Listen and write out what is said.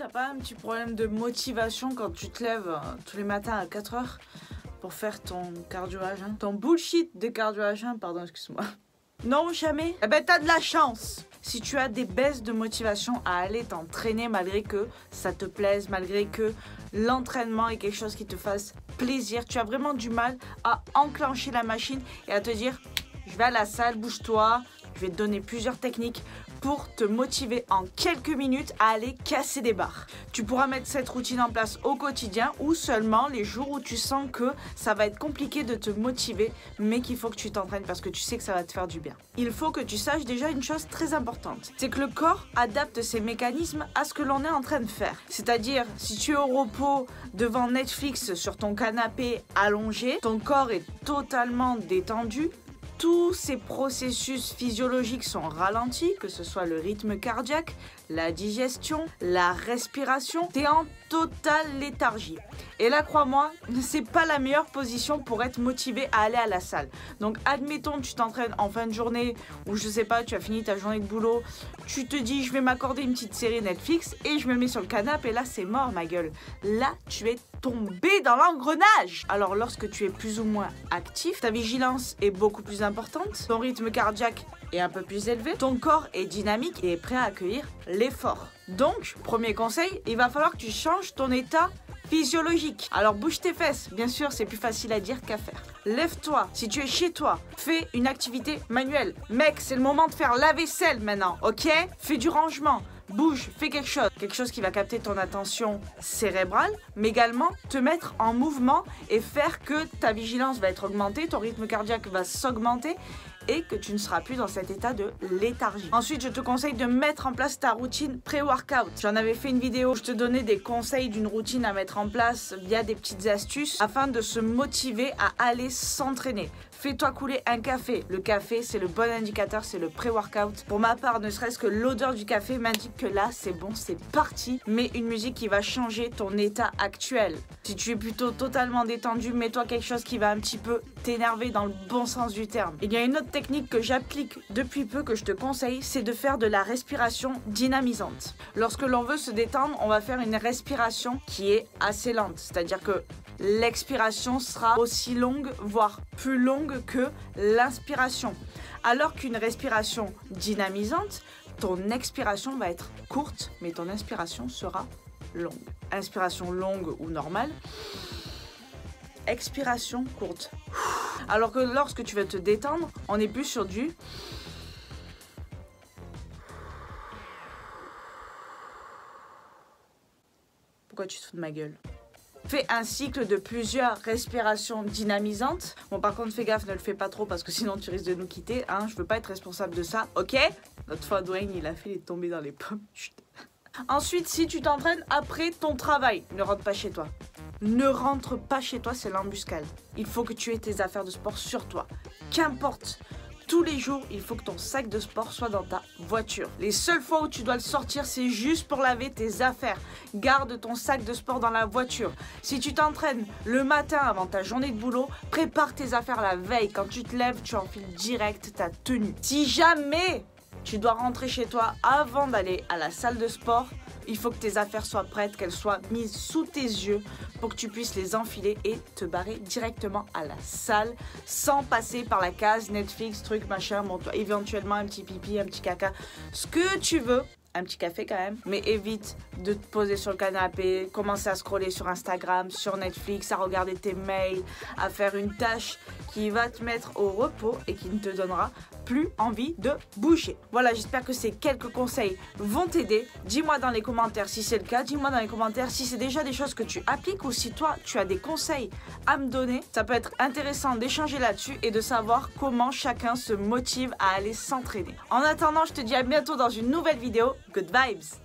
t'as pas un petit problème de motivation quand tu te lèves tous les matins à 4 heures pour faire ton cardio à jeun? Ton bullshit de cardio à jeun, pardon, excuse-moi. Non, jamais. Eh ben, t'as de la chance. Si tu as des baisses de motivation à aller t'entraîner malgré que ça te plaise, malgré que l'entraînement est quelque chose qui te fasse plaisir, tu as vraiment du mal à enclencher la machine et à te dire je vais à la salle, bouge-toi, je vais te donner plusieurs techniques pour te motiver en quelques minutes à aller casser des barres. Tu pourras mettre cette routine en place au quotidien ou seulement les jours où tu sens que ça va être compliqué de te motiver, mais qu'il faut que tu t'entraînes parce que tu sais que ça va te faire du bien. Il faut que tu saches déjà une chose très importante, c'est que le corps adapte ses mécanismes à ce que l'on est en train de faire. C'est-à-dire, si tu es au repos devant Netflix sur ton canapé allongé, ton corps est totalement détendu. Tous ces processus physiologiques sont ralentis, que ce soit le rythme cardiaque, la digestion, la respiration. T'es en totale léthargie. Et là, crois-moi, c'est pas la meilleure position pour être motivé à aller à la salle. Donc, admettons que tu t'entraînes en fin de journée ou je sais pas, tu as fini ta journée de boulot. Tu te dis, je vais m'accorder une petite série Netflix et je me mets sur le canapé et là, c'est mort, ma gueule. Là, tu es tombé dans l'engrenage. Alors, lorsque tu es plus ou moins actif, ta vigilance est beaucoup plus importante, ton rythme cardiaque est un peu plus élevé, ton corps est dynamique et est prêt à accueillir l'effort. Donc, premier conseil, il va falloir que tu changes ton état physiologique. Alors bouge tes fesses, bien sûr c'est plus facile à dire qu'à faire. Lève-toi, si tu es chez toi, fais une activité manuelle. Mec, c'est le moment de faire la vaisselle maintenant, ok? Fais du rangement. Bouge, fais quelque chose qui va capter ton attention cérébrale, mais également te mettre en mouvement et faire que ta vigilance va être augmentée, ton rythme cardiaque va s'augmenter et que tu ne seras plus dans cet état de léthargie. Ensuite, je te conseille de mettre en place ta routine pré-workout. J'en avais fait une vidéo où je te donnais des conseils d'une routine à mettre en place via des petites astuces afin de se motiver à aller s'entraîner. Fais-toi couler un café. Le café, c'est le bon indicateur, c'est le pré-workout. Pour ma part, ne serait-ce que l'odeur du café m'indique que là, c'est bon, c'est parti. Mets une musique qui va changer ton état actuel. Si tu es plutôt totalement détendu, mets-toi quelque chose qui va un petit peu t'énerver dans le bon sens du terme. Il y a une autre technique que j'applique depuis peu que je te conseille, c'est de faire de la respiration dynamisante. Lorsque l'on veut se détendre, on va faire une respiration qui est assez lente. C'est-à-dire que l'expiration sera aussi longue, voire plus longue que l'inspiration. Alors qu'une respiration dynamisante, ton expiration va être courte, mais ton inspiration sera longue. Inspiration longue ou normale, expiration courte. Alors que lorsque tu veux te détendre, on est plus sur du... Pourquoi tu te fous de ma gueule ? Fais un cycle de plusieurs respirations dynamisantes. Bon, par contre, fais gaffe, ne le fais pas trop parce que sinon tu risques de nous quitter. Hein, je veux pas être responsable de ça, ok? L'autre fois, Dwayne, il a fait, il est tombé dans les pommes. Chut. Ensuite, si tu t'entraînes après ton travail, ne rentre pas chez toi. Ne rentre pas chez toi, c'est l'embuscade. Il faut que tu aies tes affaires de sport sur toi. Qu'importe. Tous les jours, il faut que ton sac de sport soit dans ta voiture. Les seules fois où tu dois le sortir, c'est juste pour laver tes affaires. Garde ton sac de sport dans la voiture. Si tu t'entraînes le matin avant ta journée de boulot, prépare tes affaires la veille. Quand tu te lèves, tu enfiles direct ta tenue. Si jamais tu dois rentrer chez toi avant d'aller à la salle de sport, il faut que tes affaires soient prêtes, qu'elles soient mises sous tes yeux pour que tu puisses les enfiler et te barrer directement à la salle sans passer par la case Netflix, truc, machin, bon, éventuellement un petit pipi, un petit caca, ce que tu veux. Un petit café quand même, mais évite de te poser sur le canapé, commencer à scroller sur Instagram, sur Netflix, à regarder tes mails, à faire une tâche qui va te mettre au repos et qui ne te donnera plus envie de bouger. Voilà, j'espère que ces quelques conseils vont t'aider. Dis-moi dans les commentaires si c'est le cas, dis-moi dans les commentaires si c'est déjà des choses que tu appliques ou si toi tu as des conseils à me donner. Ça peut être intéressant d'échanger là-dessus et de savoir comment chacun se motive à aller s'entraîner. En attendant, je te dis à bientôt dans une nouvelle vidéo. Good vibes!